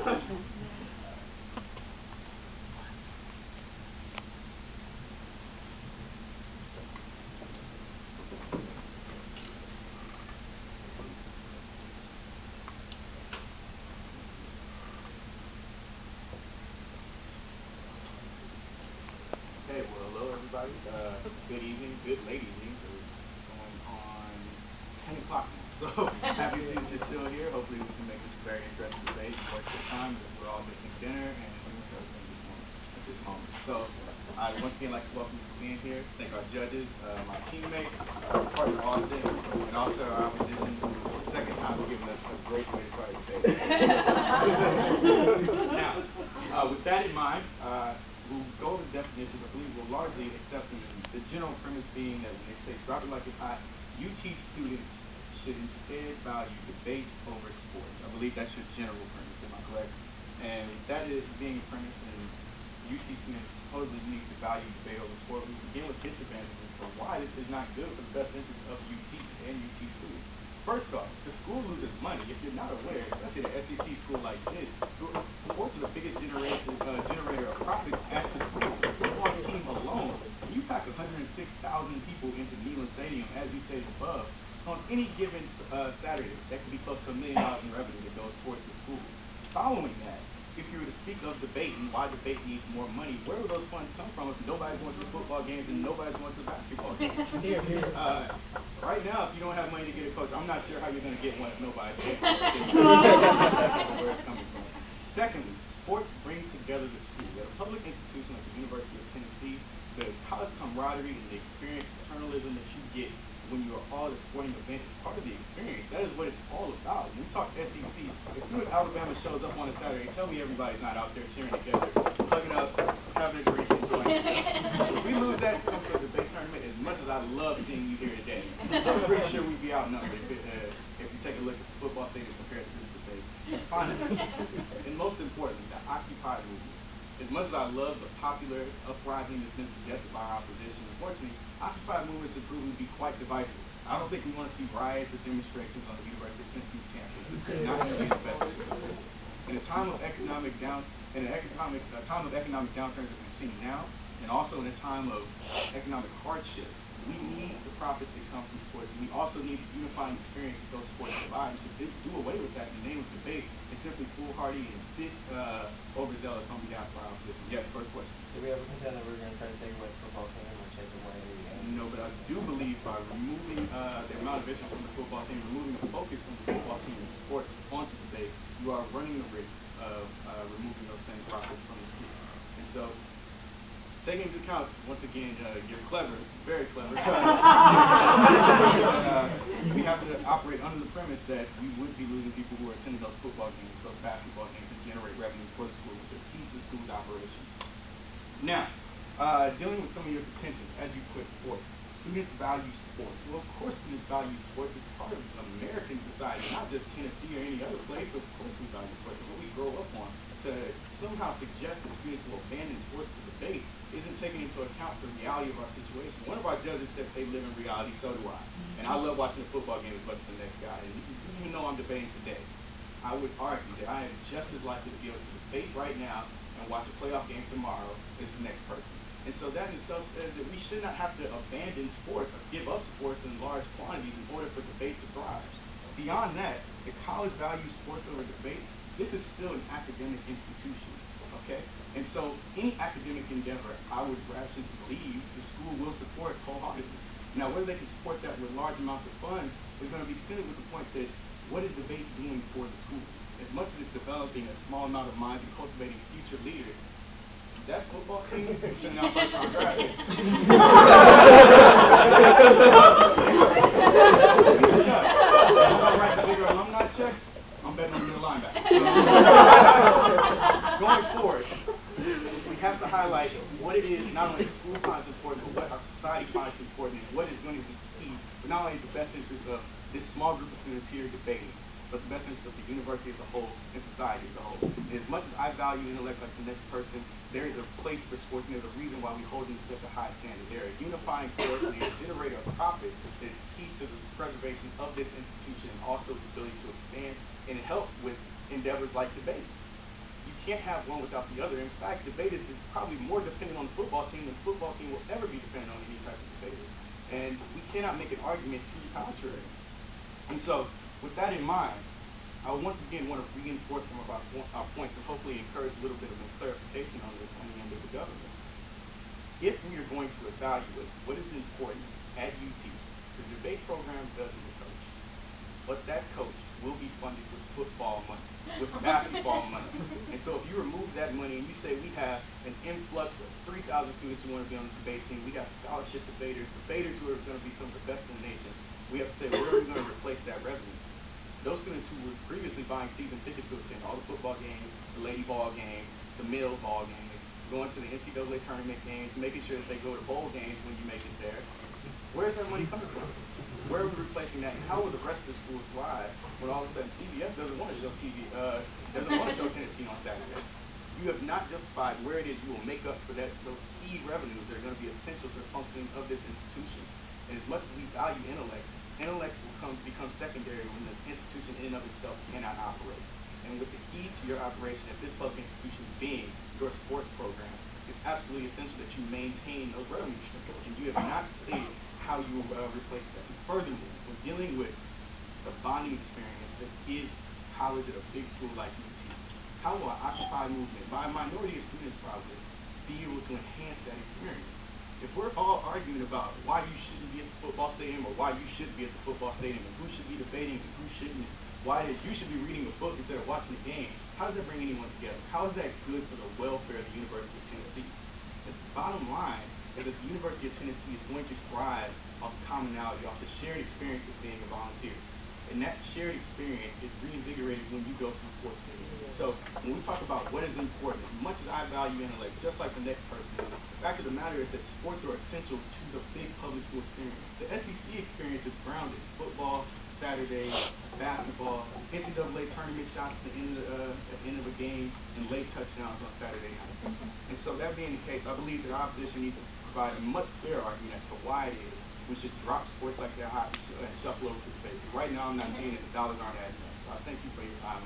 Hey, well, hello everybody. Good evening, good late evening. It's going on 10 o'clock now. So happy to see that you're still here. Hopefully we can make this a very interesting debate. Worth the time because we're all missing dinner and doing everything at this moment. So I once again like to welcome you for being here. Thank our judges, my teammates, our partner Austin, and also our opposition for the second time for giving us a great way to start the debate. Now, with that in mind, we'll go over the definitions. I believe we'll largely accept them. The general premise being that when they say drop it like it's hot, UT students should instead value debate over sports. I believe that's your general premise, am I correct? And that is being a premise, and UT students supposedly need to value debate over sport. We begin with disadvantages. So why this is not good for the best interest of UT and UT students. First off, the school loses money. If you're not aware, especially at an SEC school like this, sports are the biggest generator of profits at the school. The football team alone, you pack 106,000 people into Neyland Stadium, as we stated above, on any given Saturday, that could be close to $1 million in revenue that goes towards the school. Following that, if you were to speak of debate and why debate needs more money, where would those funds come from if nobody's going to the football games and nobody's going to the basketball games? Right now, if you don't have money to get a coach, I'm not sure how you're going to get one if nobody's getting one. Where it's coming from. Secondly, sports bring together the school. At a public institution like the University of Tennessee, the college camaraderie and the experience, paternalism that you get when you are all at a sporting event is part of the experience. That is what it's all about. When we talk SEC, as soon as Alabama shows up on a Saturday, tell me everybody's not out there cheering together, hugging up, having a drink, enjoying themselves. If we lose that, come to a debate tournament, as much as I love seeing you here today, I'm pretty sure we'd be outnumbered if you take a look at the football stadium compared to this debate. Finally, and most importantly, the Occupy movement. As much as I love the popular uprising that's been suggested by our opposition, unfortunately, Occupy movements have proven to be quite divisive. I don't think we want to see riots or demonstrations on the University of Tennessee's campus. This is not going to be the best of the school. In a time of economic downturn that we've seen now, and also in a time of economic hardship, we need the profits that come from sports. We also need the unifying experience that those sports provide. So to do away with that in the name of debate is simply foolhardy and a bit overzealous on behalf of our opposition. Yes, first question. Did we ever contend that we were going to try to take away the football team or take away? No, but I do believe by removing the amount of interest from the football team, removing the focus from the football team and sports onto debate, you are running the risk of removing those same profits from the school. And so, taking into account, once again, you're clever, very clever. We have to operate under the premise that we would be losing people who are attending those football games, those basketball games, and generate revenues for the school, which are key to the school's operation. Now, dealing with some of your contentions, as you put forth, students value sports. Well, of course students value sports. It's part of American society, not just Tennessee or any other place. Of course we value sports. It's what we grow up on. To somehow suggest that students will abandon sports for debate isn't taking into account the reality of our situation. One of our judges said they live in reality, so do I. And I love watching a football game as much as the next guy. And even though I'm debating today, I would argue that I am just as likely to be able to debate right now and watch a playoff game tomorrow as the next person. And so that in itself says that we should not have to abandon sports or give up sports in large quantities in order for debate to thrive. Beyond that, if college values sports over debate, this is still an academic institution, okay? And so any academic endeavor, I would rationally believe the school will support wholeheartedly. Now, whether they can support that with large amounts of funds is going to be contended with the point that what is debate doing for the school? As much as it's developing a small amount of minds and cultivating future leaders, that football team is sending out first round draft picks. I'm going to write the bigger alumni check. I'm betting on your linebacker. Going forward, we have to highlight what it is not only the school finds important, but what our society finds important, and what is going to be key for not only the best interest of this small group of students here debating, but the best interest of the university as a whole and society as a whole. And as much as I value intellect like the next person, there is a place for sports, and there's a reason why we hold them to such a high standard. They're a unifying force, and a generator of profits that is key to the preservation of this institution and also its ability to expand and help with endeavors like debate. You can't have one without the other. In fact, debaters is probably more dependent on the football team than the football team will ever be dependent on any type of debater. And we cannot make an argument to the contrary. And so, with that in mind, I once again want to reinforce some of our points and hopefully encourage a little bit of a clarification on this on the end of the government. If we are going to evaluate what is important at UT, the debate program doesn't coach, but that coach will be funded with football money, with basketball money. And so if you remove that money and you say we have an influx of 3,000 students who want to be on the debate team, we have scholarship debaters who are going to be some of the best in the nation, we have to say, where are we going to replace that revenue? Those students who were previously buying season tickets to attend all the football games, the lady ball games, the male ball games, going to the NCAA tournament games, making sure that they go to bowl games when you make it there, where's that money coming from? Where are we replacing that? And how will the rest of the schools thrive when all of a sudden CBS doesn't want to show doesn't want to show Tennessee on Saturday? You have not justified where it is you will make up for those key revenues that are going to be essential to the functioning of this institution. And as much as we value intellect will become secondary when the institution in and of itself cannot operate. And with the key to your operation at this public institution being your sports program, it's absolutely essential that you maintain those revenue streams. And you have not stated how you will replace that. And furthermore, we're dealing with the bonding experience that is college at a big school like UT. How will an Occupy movement, by a minority of students probably, be able to enhance that experience? If we're all arguing about why you shouldn't be at the football stadium or why you should be at the football stadium and who should be debating and who shouldn't, why you should be reading a book instead of watching the game, how does that bring anyone together? How is that good for the welfare of the University of Tennessee? The bottom line is that the University of Tennessee is going to thrive off commonality, off the shared experience of being a volunteer. And that shared experience is reinvigorated when you go to the sports stadium. So when we talk about what is important, as much as I value intellect, just like the next person, the fact of the matter is that sports are essential to the big public school experience. The SEC experience is grounded. Football, Saturday, basketball, NCAA tournament shots at the end of a game, and late touchdowns on Saturday night. And so that being the case, I believe that our opposition needs to provide a much clearer argument as to why it is we should drop sports like that and shuffle over to the debate. Right now, I'm not seeing that the dollars aren't adding up. So I thank you for your time.